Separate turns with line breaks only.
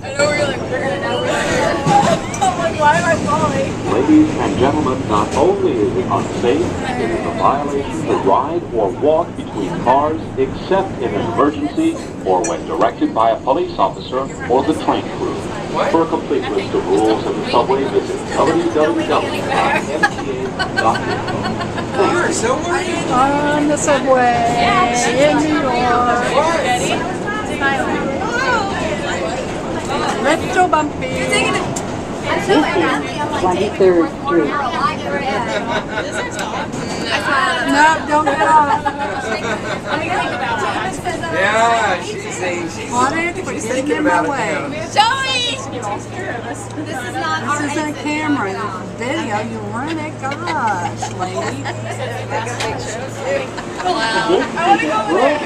know where you're like, we're gonna know we're here. I'm like, why am I falling?
Ladies and gentlemen, not only is it unsafe, it is a violation to ride or walk between cars except in an emergency or when directed by a police officer or the train crew. For a complete list of rules in the subway, visit www.mta.gov.
You are so worried.
On the subway in New York. Retro bumpy.
23rd Street.
No, don't get off.
Yeah, she's thinking about it now.
Joey!
This isn't a camera, this is video. You run it, gosh, lady.
Wow. I want to go over there.